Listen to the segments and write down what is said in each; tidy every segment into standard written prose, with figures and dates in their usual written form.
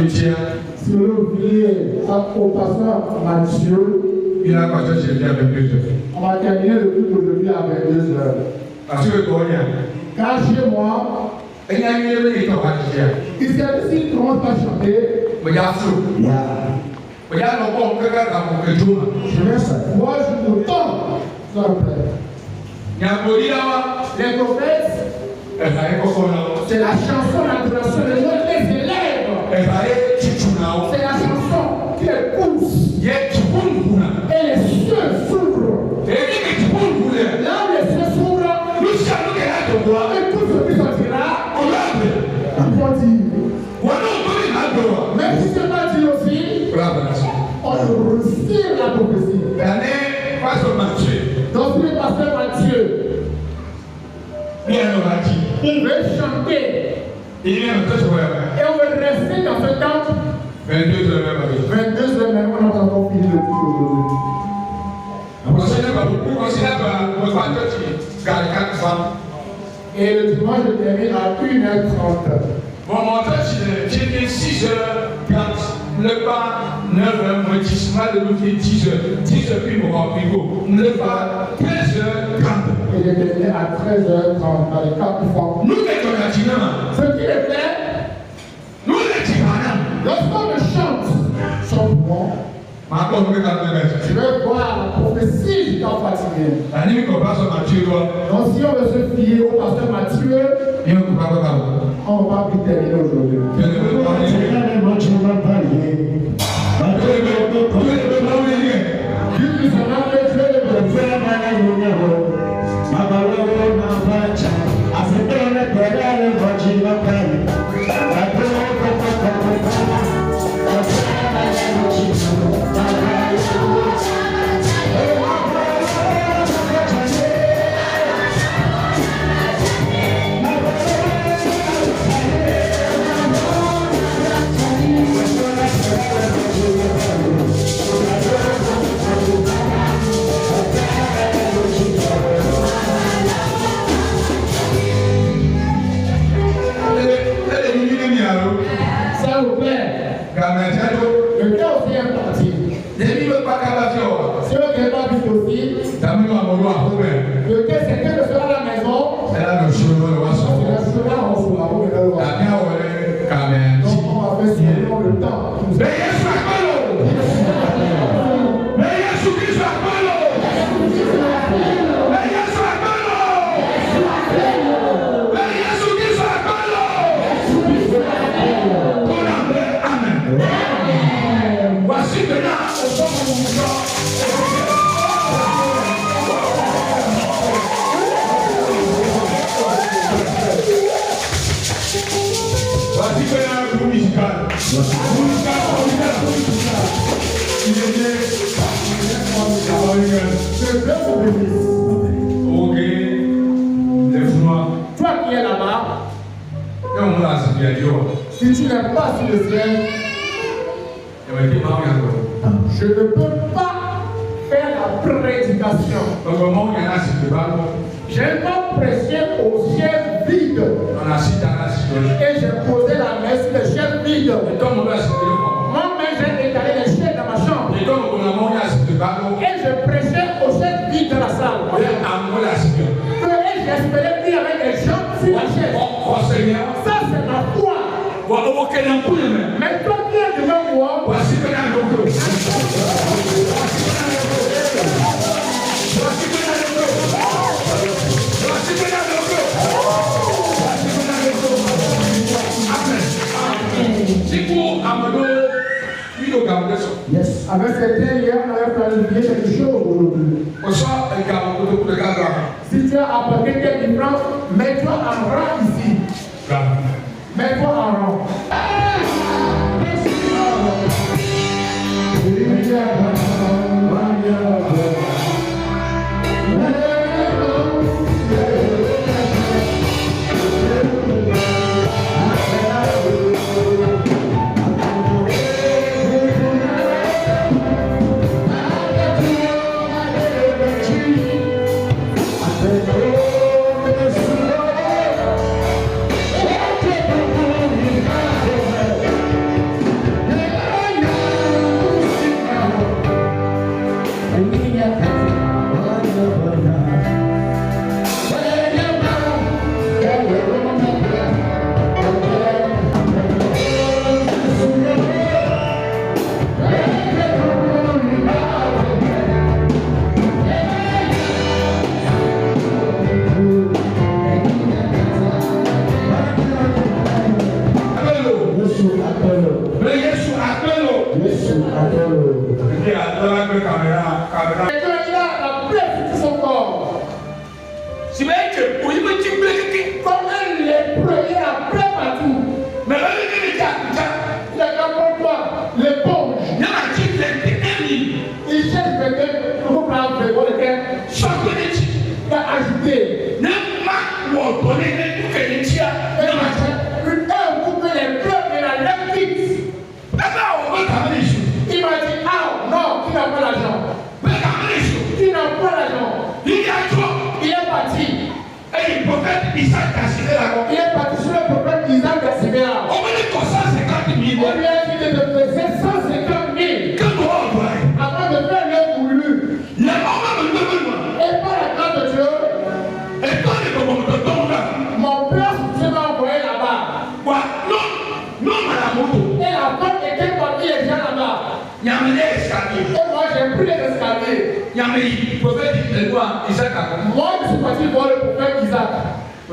Si vous voulez au pasteur Mathieu, il a passé chez lui à 22h. On va terminer le culte aujourd'hui à 22h. Parce que car chez moi, il s'est dit si comment pas chanter, je vais moi je me tends, s'il vous plaît. Les prophètes, c'est la chanson d'adoration de notre élèves. C'est la chanson qui les pousse. Et les cieux s'ouvrent. Là où les cieux s'ouvrent, et tout ce qui sortira, ils vont dire. Même si ce n'est pas dit aussi, on retire la prophétie. Donc le pasteur Mathieu, il veut chanter. Et on veut rester dans ce temps. 22h même, on a encore fini le culte aujourd'hui. Et le dimanche, je termine à 1h30. Bon, mon temps, j'ai 6h30, le pas 9h, 10, mal de l'autre 10h, 10h puis mon frigo, le pas 13h30. Et j'ai terminé à 13h30 dans les 4 fois. Nous, les ce qui est fait, nous, les Timanam, lorsqu'on me chante, chante moi. Je vais voir la prophétie du temps fatigué. Donc si on veut se fier au pasteur Mathieu, on ne va pas plus terminer aujourd'hui. Toi qui es là-bas, si tu n'es pas sur le ciel, je ne peux pas faire la prédication. J'ai pas prêché au ciel vide. Et j'ai posé la main sur le ciel vide. Moi-même, j'ai étalé les chaises dans ma chambre. Et je prêchais au ciel vide dans la salle. Et j'espérais qu'il y avait des gens sur la chaise. Ça, c'est ma foi. Mais toi qui es devant moi, yes. Avec certains hier, on avait planifié quelque chose aujourd'hui. Si tu as apporté tes différences, mets-toi en rang ici. Mets-toi en rang. Comme un lépreux, il a plein partout. Il a comme quoi l'éponge. Il cherche quelqu'un pour prendre quelqu'un. Il a ajouté. Un couple les preuves de la leptique. Il m'a dit, ah non, qui n'a pas l'argent. Qui n'a pas l'argent. Il est parti. Il est parti sur le prophète Isaac d'Assibéa. On lui a dit de peser 150 000 afin de faire le voulu. Et par la grâce de Dieu, mon père se m'a envoyé là-bas. Et la femme était partie les gens là-bas. Et moi j'ai pris les escaliers. Moi je suis parti voir le prophète Isaac. Et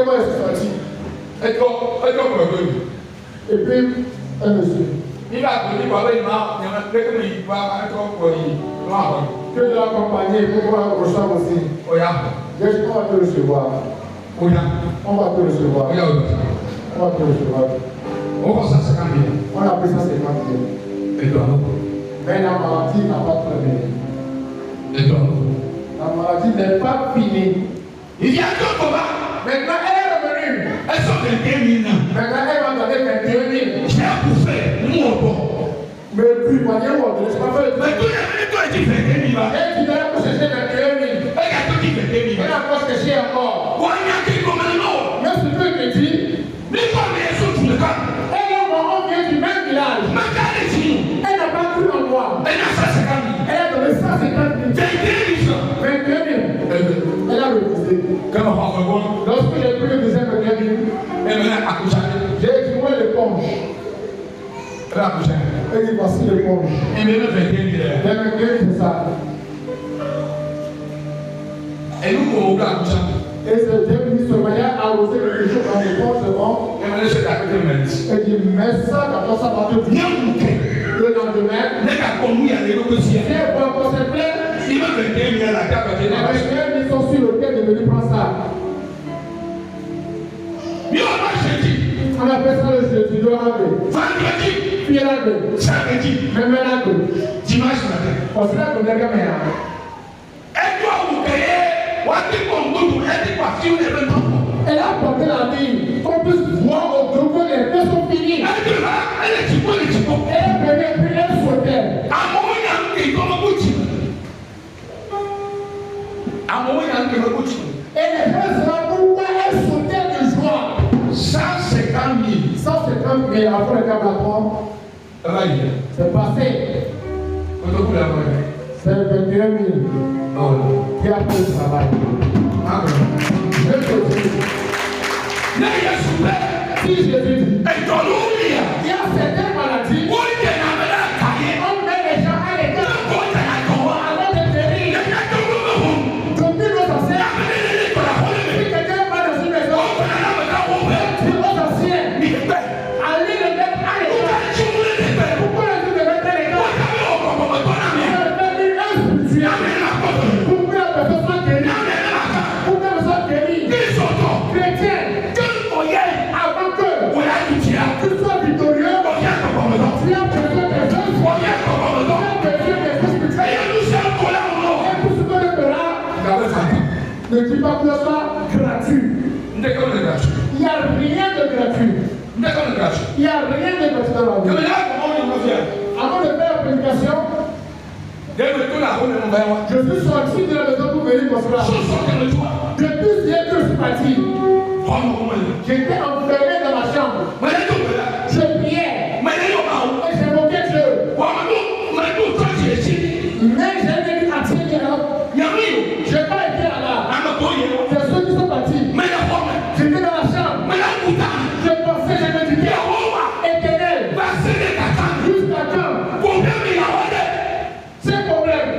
moi je suis parti. Et puis un monsieur. Que Dieu l'accompagne pour pouvoir recevoir aussi. On va te recevoir. On va te recevoir. On a pris 150 000. Mais la maladie n'a pas terminé. La maladie n'est pas finie. Maintenant elle est revenue. Maintenant elle m'a donné 21 000. Mais puis, moi, je ne sais pas faire. Et tu dois chercher 21 000. Elle a pas cherché encore. Mais ce que je te dis, elle vient du même village. Elle n'a pas cru en moi. Elle a donné 150 000. 21 000. Elle a refusé. Lorsque j'ai pris le deuxième 21 000, j'ai dit, où est l'éponge? Et dit, voici l'éponge. Les 21 000, c'est ça. Et ce Dieu dit, ce moyen a osé quelque chose dans l'éponge devant. Et dit, mais ça, quand ça va te bien goûter. Le lendemain, viens voir pour se plaindre. Les 21 000 sont sur le quai de venir prendre ça. On appelle ça le jeudi, le lundi. Puis lundi. Même lundi. Dimanche matin. On se lève comme des gamins. Elle a porté la vie. Qu'on puisse voir au groupe que les deux sont finis. Elle est venue et puis elle sautait. Et les gens se rendent pourquoi elle sautait de joie. 150 000 après le Cameroun. C'est passé. C'est 21 000 qui a fait le travail. Je te dis. Si je te dis, il y a certaines maladies. On met les gens à l'écart. Avant de guérir. Depuis nos anciens. Si quelqu'un va dans une maison. Dis aux anciens. Allez le mettre à l'écart. Pourquoi le Dieu de mettre à l'écart? Pourquoi la personne soit guérie? Pourquoi la personne soit guérie? Chrétien. Avant que tu sois victorieux, tu as besoin des choses. Tu as besoin des choses spirituelles. Et pour ce que le fera, ne dis pas que ce soit gratuit. Il n'y a rien de gratuit. Il n'y a rien de gratuit dans la vie. Avant de faire la prédication, je suis sorti de la maison pour venir pour cela. Depuis hier que je suis parti, j'étais enfermé dans ma chambre. Je priais. Et j'invoquais Dieu. Mais j'ai été attiré là. Je n'ai pas été là-bas. C'est ceux qui sont partis. J'étais dans la chambre. Je pensais, je me disais, éternel, jusqu'à quand? C'est problème.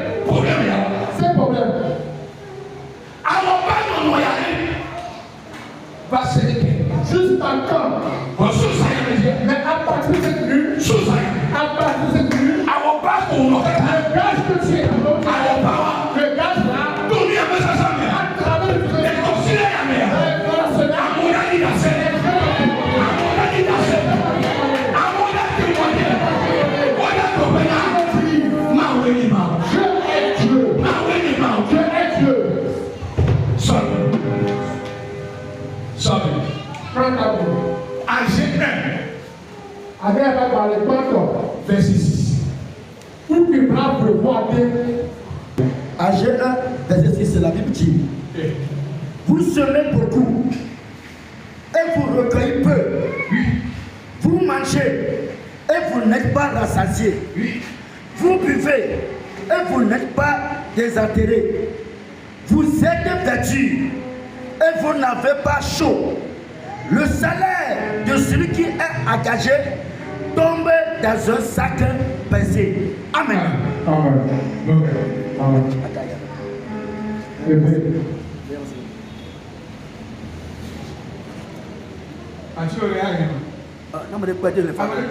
C'est problème. Jusqu'à quand? Mais à partir de cette nuit, le gaz que tu es dans le gaz là, à travers le feu, En Genèse 1, verset 6. À Genèse 1, verset 6, la Bible dit: vous semez beaucoup et vous recueillez peu. Vous mangez et vous n'êtes pas rassasiés. Vous buvez et vous n'êtes pas désaltérés. Vous êtes vêtus et vous n'avez pas chaud. Le salaire de celui qui est engagé tombe dans un sac pesé. Amen. Amen. Amen. Non, mais pas dire le fameux.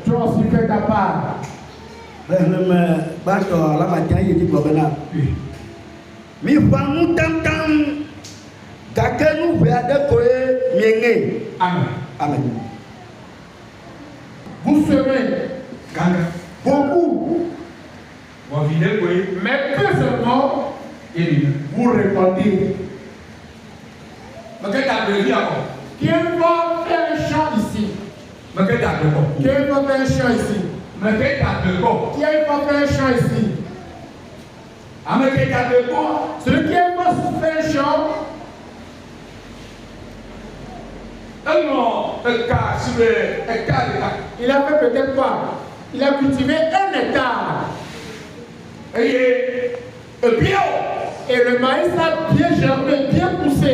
Tu as aussi fait ta part. Mi fangu tam tam kakenu veade koe mienge. Amen. Amen. Vous semez beaucoup, mais peu seulement vous récoltez. Qui va faire un champ ici? Qui va faire un champ ici? Qui va faire un champ ici? Celui qui va faire un champ, il a fait peut-être quoi? Il a cultivé 1 hectare. Et le maïs a bien germé, bien poussé.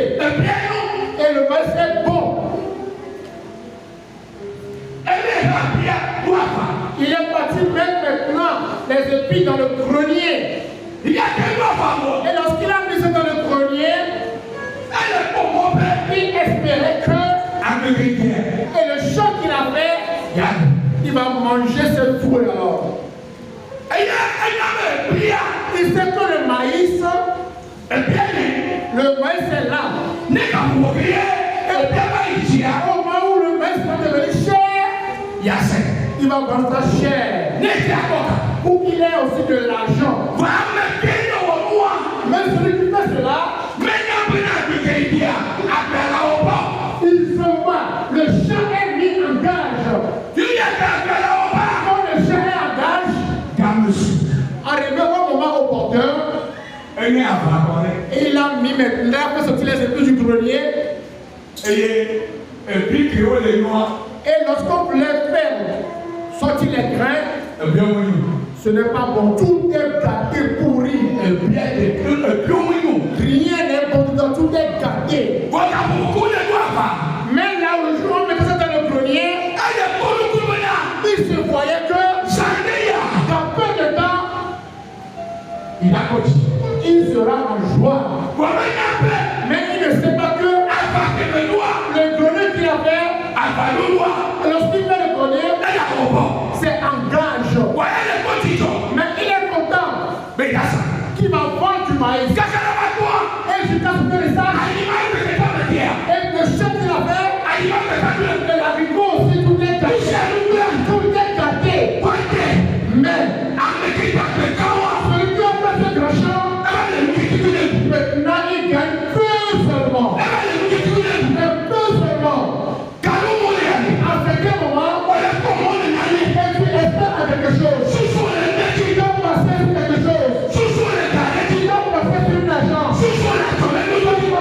Et le maïs est bon. Il est parti mettre maintenant les épis dans le grenier. Et lorsqu'il a mis ça dans le grenier, il espérait que, et le champ qu'il a fait, il va manger ce fruit alors. Il sait que le maïs est là. Et au moment où le maïs va devenir cher, il va vendre sa chair. Pour qu'il ait aussi de l'argent. Même celui qui fait cela, il se voit, le champ est mis en gage. Quand le champ est en gage, arrivé au moment opportun, et il a mis maintenant, il a fait sortir les épis du grenier. Et lorsqu'on voulait faire sortir les grains, ce n'est pas bon. Tout est gâté, pourri. Rien n'est bon, tout est gâté. Mais là où le jour on mettait ça dans le grenier, il se voyait que dans peu de temps, il sera en joie. Mais il ne sait pas que le grenier qu'il a fait, lorsqu'il fait le grenier, c'est en gage. Mais il est content qu'il va vendre du maïs. Et jusqu'à ce que les sages, et le chef qu'il a fait, et la rigole aussi, tout est gâté. Tout est gâté. Mais celui qui a fait ce grand champ, maintenant il gagne peu seulement. Mais peu seulement. À certain moment, et tu espères quelque chose. Tu dois passer sur quelque chose. Tu dois passer sur une agence. Tu dois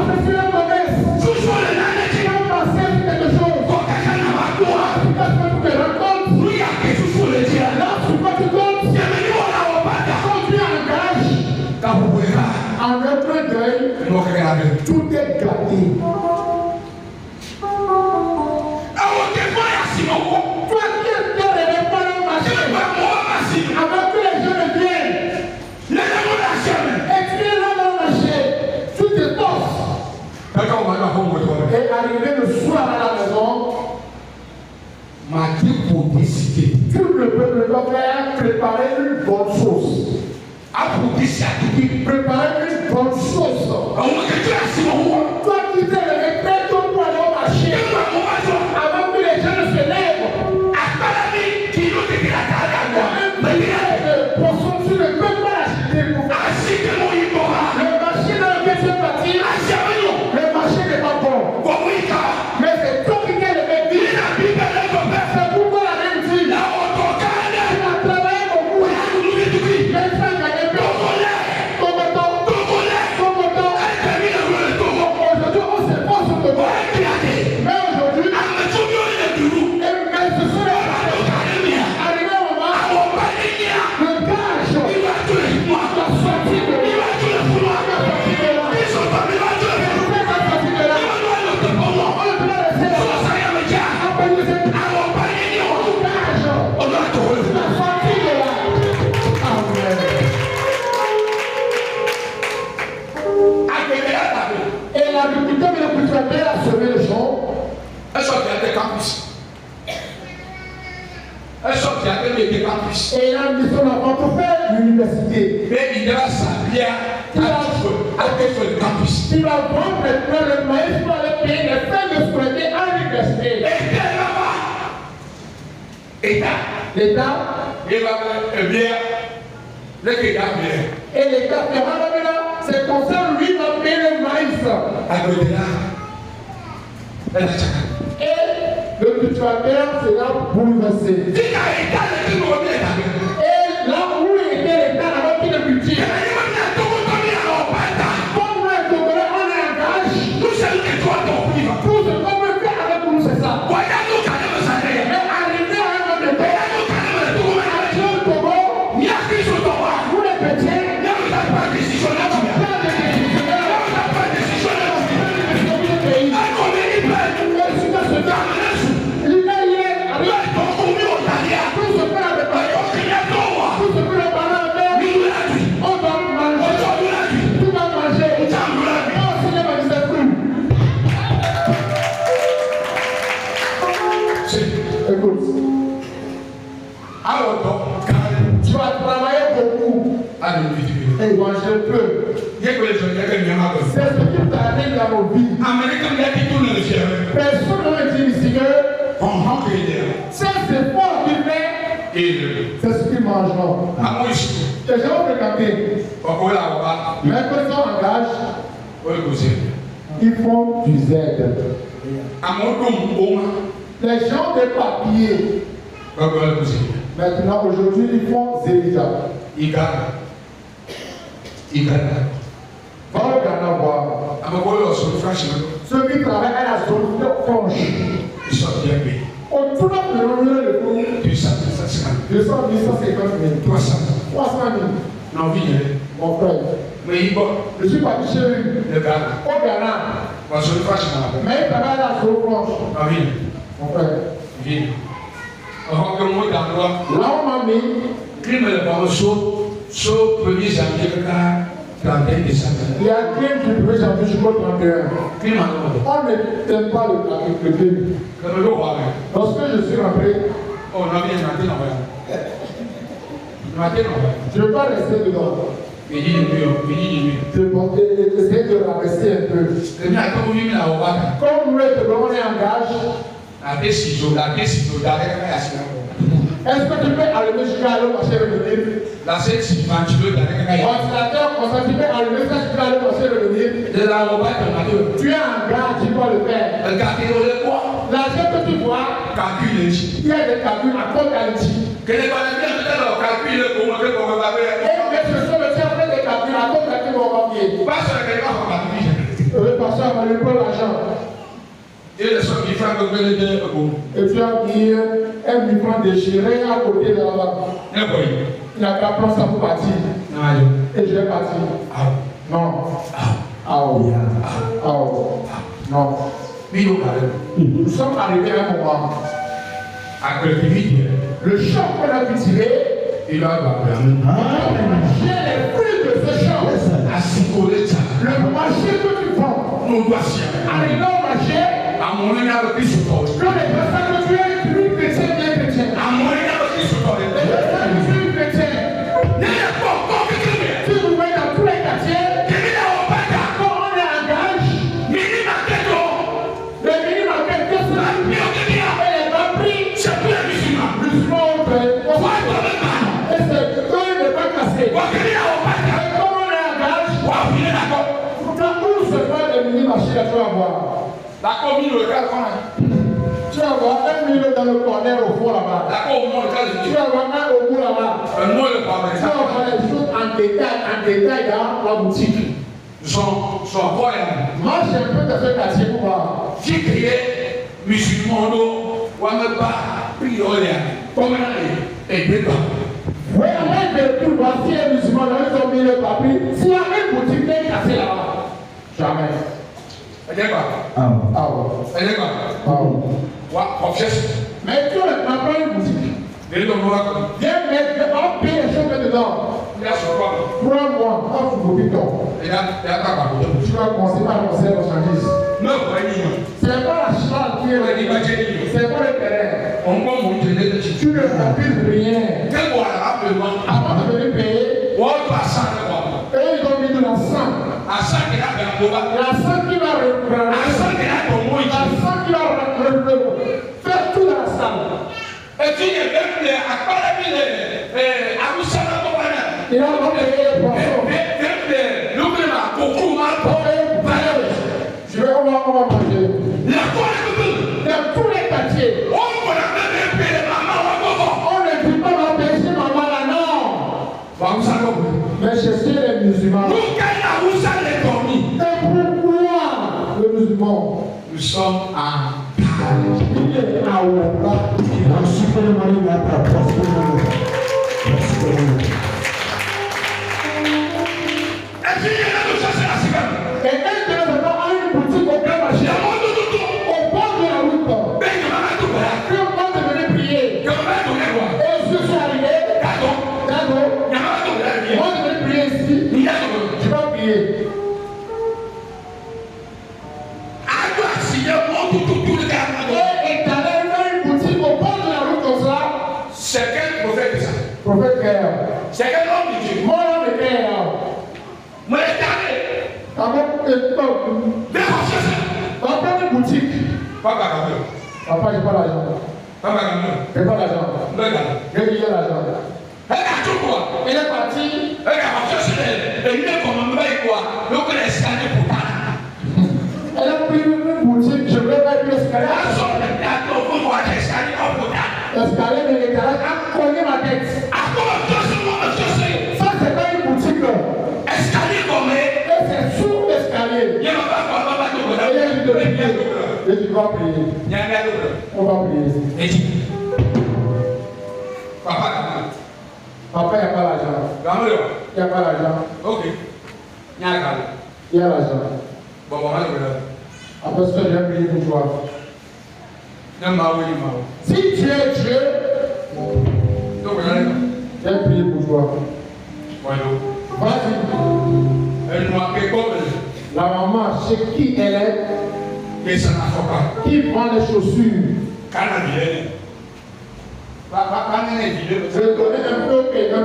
passer sur un commerce. Tu dois passer sur quelque chose. Tu dois faire toutes les rencontres. Là, tu vois, tu comptes. Quand tu engages, en un clin d'œil, tout est gâté. Toi qui es dans les dépôts marché, avant que les gens ne viennent, et tu es là dans le marché, tu te tosses. Et arrivé le soir à la maison, tout le peuple doit faire préparer une bonne sauce. Préparer une bonne sauce. Toi qui fais le retrait, toi pour aller au marché, avant que les gens ne se lèvent. Elle sort de la campus. Et il a mis son enfant pour faire l'université. Mais il va s'habiller à le campus. Il va vendre maintenant le maïs pour aller payer les frais de scolarité à l'université. Et là-bas, l'État, il va bien, le Kéda bien. Et l'État fera maintenant, c'est comme ça, lui va payer le maïs. À côté là, et le cultivateur sera bouleversé. Et là où était l'État avant qu'il ne cultive, comme nous les Togolais, on engage. Tout ce qu'on veut faire avec nous, c'est ça. Mais arrivé à un moment donné, arrivé au Togo, vous les chrétiens, pas de décisionnaire, tu vas travailler beaucoup. Et moi je peux. C'est ce qui t'arrive dans nos vies. Personne ne me dit ici que c'est ce fort qui fait. C'est ce qui mange. Les gens vont regarder. Mais quand ils s'engagent, ils font du Z. Les gens des papiers. Maintenant, aujourd'hui, ils font Zélida. Va au Ghana voir. Ceux qui travaillent à la zone de Fonche. Au tout le monde, le coup. 200 000, 150 000. 300 000. Non, oui, mon frère. Mais il je suis parti chez lui. Le Ghana. Au Ghana. Mais il travaille à la zone Fonche. Ah oui. Mon frère. Oui. Là, on m'a mis. Crime le bandeau. Sauf 1er janvier, 31 décembre. Il y a crime du 1er janvier jusqu'au 31. Crime en on ne t'aime pas le crime. Lorsque je suis rentré, oh, non, bien, je ne veux pas rester dedans. Je vais essayer de rabaisser un peu. Comme nous, on est engagé. Est-ce que tu peux allumer jusqu'à l'eau marcher revenir? La scène suivante, tu peux ordinateur, tu peux allumer ça jusqu'à l'eau marcher revenir? De la robot, tu es un gars, tu peux le faire. L'argent que tu vois, il y a des calculs à code qualité. Et ce sont les gens des calculs à code qualité pour papier. Le pasteur va lui prendre l'argent. Et les gens qui font le et tu as mis un micro déchiré à côté de là-bas. Il n'a qu'à prendre ça pour partir. Et je vais partir. Non. Non. Nous sommes arrivés à un moment. Le champ qu'on a cultivé, il va j'ai les fruits de ce champ. Le marché que tu prends. Arrivé au marché. Quand les personnes que tu es chrétien, bien chrétien. Les personnes que tu es chrétien. Tu vous mets dans tous les quartiers. Quand on est en gage, les mini-markets, qu'est-ce que c'est? Et les prix, c'est plus les musulmans. Musulmans, et c'est eux ne pas casser. Et comme on est en gage, quand où se fait les mini-marchés, là, tu vas voir. La commune locale, tu vas voir un milieu dans le corner au fond là-bas. Tu vas voir un au bout là-bas. Tu vas voir les choses en détail dans la boutique. Marche un peu dans ce quartier pour voir. Qui criait musulman, ou à me pas, priolien, comme et débat. Oui, avec le tout, voici un musulman, ils ont mis le papier. S'il y a une boutique qui est cassée là-bas, jamais. Mais tu n'as pas une boutique. Viens mettre, on paye les choses dedans. Prends-moi, offre vos pitons. Tu vas commencer par lancer la marchandise. C'est pas la charge qui est là. C'est pas le terrain. Tu Tu ne t'accuses rien. Quel voilà rapidement. Avant de venir payer, On doit s'en avoir. et ils ont mis de la sang. À ça qu'il a fait un boba. La sang qui va reprendre. À ça qu'il a ton mot. La sang qui va reprendre. Faire tout dans la salle. Et tu es même à part la ville, à vous ça va pas mal. Il a envoyé les poissons. N'oubliez pas, beaucoup mal pour Je vais, on va manger. la foi Dans tous les quartiers. on va la même paix, maman, On ne dit pas ma péché, maman là, non. on va Mais cherchez les musulmans. nous, quand vous allez dormir, Et pourquoi les musulmans? nous sommes à Il est à Ouaka. et puis il y a nous chercher la cigare. Et un de nos enfants a une boutique au Grand Marché. Au bord de la route. Ben, il va tout faire. Puis on va venir prier. Il va tout faire. Et je suis arrivé. D'accord. D'accord. Il va tout faire. Moi, je vais prier ici. Il y a tout. Je vais prier. À toi, si il y a tout le gars. Et tu allais faire une boutique au bord de la route comme ça. C'est quel prophète ça? Prophète Pierre. C'est quel homme de Dieu? Mon homme est Pierre. Moi, je t'arrête. Mais on cherche. On va prendre une boutique. Papa, Papa, j'ai pas l'argent. papa, J'ai pas l'argent. regarde. J'ai dit l'argent. Regarde tout quoi. Il est parti. Regarde, on cherche les liens comme un mec quoi. Donc, on est scanné pour pas. Elle a pris une boutique. Je vais faire une escalier. La zone de plateau, vous voyez, scanné en pourtant. L'escalier de l'étalage a cogné ma tête. À quoi on cherche? Ça, c'est pas une boutique. Escalier comme Et c'est sous l'escalier. il y a pas de Et il y a une de prier. Et tu vas prier. il y a un gars d'autre. On va prier. Et dit, papa, Papa, il n'y a pas l'argent. gamin, Il n'y a pas l'argent. ok. Il y a un gars. Il y a l'argent. Bon, bon, Après ça, je vais prier pour toi. Si tu es Dieu, donc, regardez. je vais prier pour toi. Voilà. Vas-y. Elle nous a fait comme La maman, chez qui elle est, et ça n'a pas. qui prend les chaussures. Canadien. Pas Je vais donner un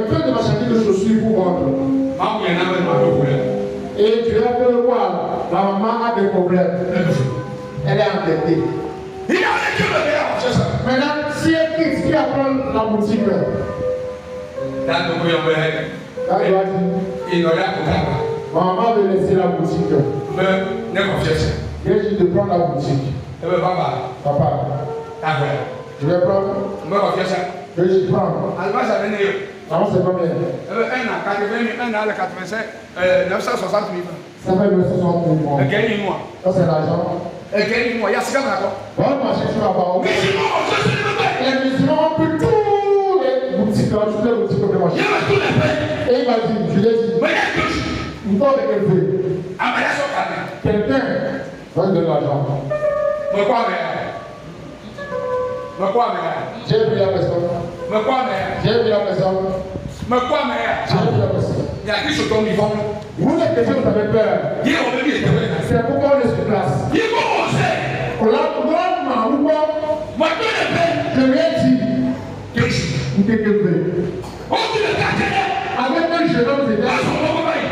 peu de marchandise de chaussures pour vendre. Et tu vas faire quoi? La maman a des problèmes. Elle est endettée. Maintenant, si elle quitte, qui apprend la boutique? Là, il va dire, maman veut laisser la boutique. J'ai dit de prendre la boutique. Papa, je vais prendre. Je vais prendre. Maman, c'est combien? Ça fait 960 pour moi. Ça, c'est l'argent. On va marcher sur la barre. Les musulmans ont pris tous les boutiques, toutes les boutiques pour marcher. Et il m'a dit, je lui ai dit, vous parlez de quel fait? Quelqu'un va lui donner l'argent. J'ai pris la personne. J'ai pris la personne. J'ai pris la personne. Vous les chrétiens, vous avez peur. C'est pourquoi on est sur place. On l'a je lui ai dit, vous t'es avec un jeune homme,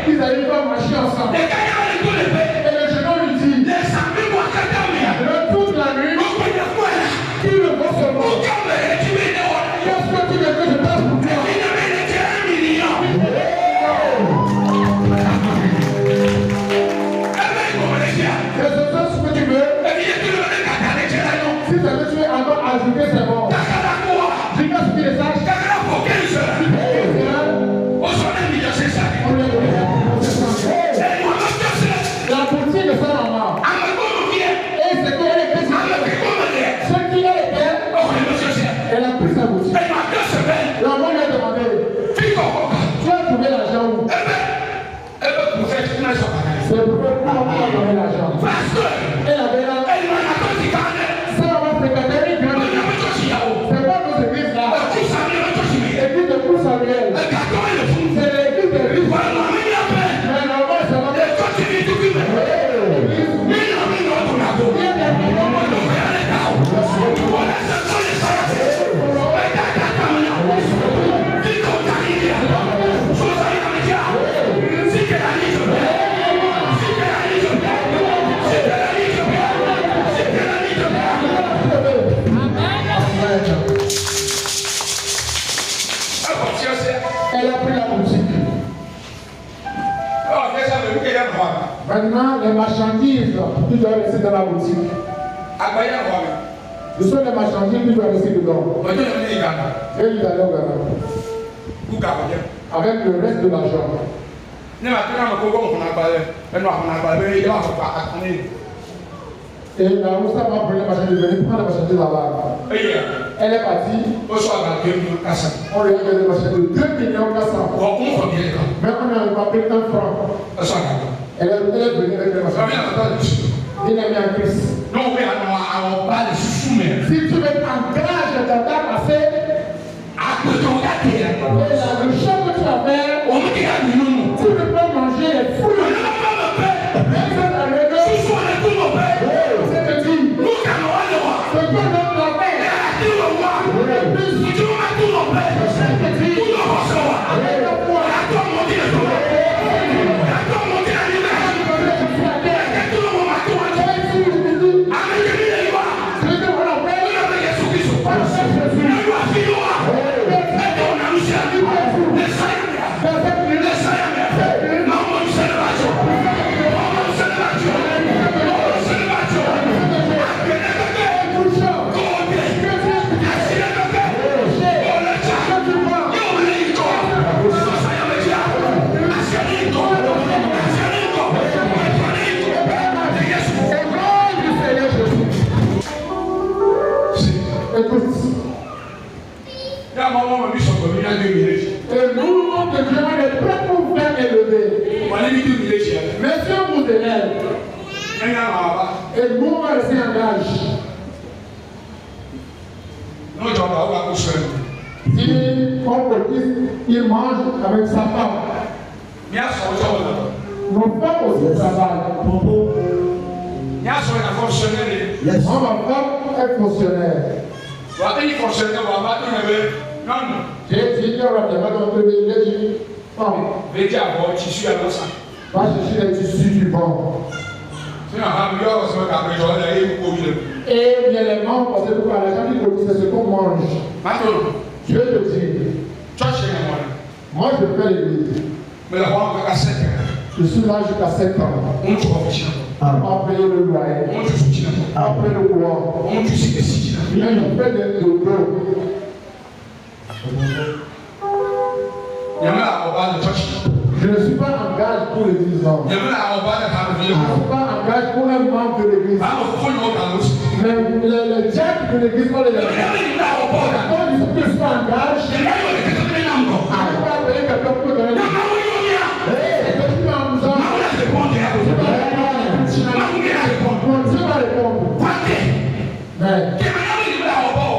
ils allaient pas marcher ensemble. Et le jeune homme lui dit, toute la nuit, qui me voit seulement. Qu'est-ce que tu veux que je fasse pour toi? C'est ce que tu veux. Si ça veut tuer encore ajouter, c'est bon. Dis qu'est-ce qu'il est sage. La boutique de sa maman. Et c'est qu'elle était ce qui était, elle a pris sa boutique. La maman lui a demandé, tu as trouvé l'argent où? C'est pourquoi on a donné l'argent. Elle avait là. Ça va fréquenter une grande. C'est pas nos églises là. L'église de Cour Samuel. C'est l'église des riches. Mais normalement, ça va être. Maintenant, les marchandises, tu dois rester dans la boutique. Ce sont les marchandises qui doivent rester dedans. Et il allait au Ghana. Avec le reste de l'argent. Et la Roussa m'a pris les marchandises, venez prendre les marchandises là-bas. Elle est partie. On lui a donné des marchandises de 2 millions 400. Mais on n'a pas pris 1 franc. Elle est venue avec les marchandises. Il est mis en crise. Si tu veux t'engager dans ta passé, le champ que tu as fait, tu ne peux pas manger les fruits. Et nous, on devient les prêts pour faire élever. Mais si on vous élève, et nous, on va rester en gage. Si on produit, il mange avec sa femme. Nos femmes aussi travaillent. Moi, ma femme est fonctionnaire. J'ai dit qu'il y aura des gens qui va chercher les tissus du vent. Et bien les membres, parce que pour les gens qui produisent, c'est ce qu'on mange. Je te dis, moi je fais l'église. Je suis là jusqu'à 7 ans. On paye le loyer, on paye le courant, on fait des dodos. Je ne suis pas en gage pour l'église. Je ne suis pas en gage pour un membre de l'église. Mais le diable de l'église, on les a fait. Quand je ne suis pas en gage, je ne vais pas payer quelqu'un pour donner l'argent. Je vais répondre. Mais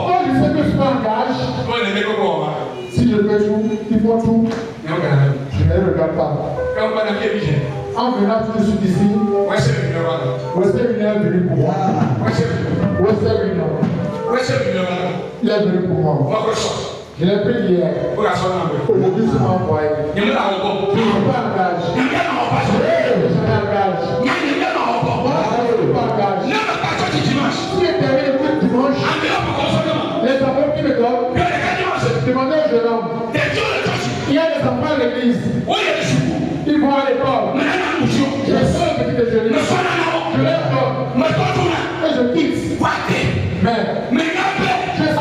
quand je sais que je suis pas en gage, si je fais tout, il faut tout. Je ne regarde pas. En venant tout de suite ici, Western Union est venu pour moi. Western Union, il est venu pour moi. Je l'ai pris hier. Aujourd'hui, je m'en envoie. Je ne suis pas en gage. Je suis en gage. Si je termine le coup dimanche, les enfants qui me donnent, demandez au jeune homme. Il y a des enfants à l'église. Ils vont à l'école. Je les sors au petit déjeuner. Je les donne. Et je quitte. Mais je sais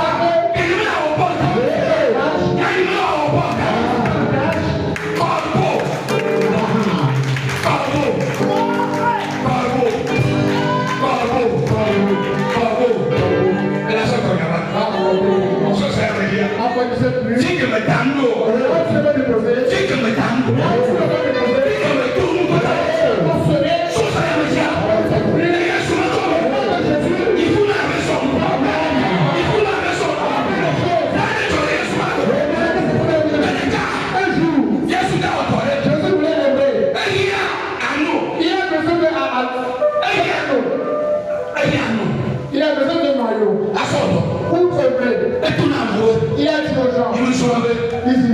il a besoin de maillot. Pour se plaire. Il a dit aux gens. Ici.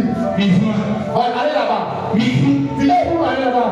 Allez là-bas. Allez là-bas.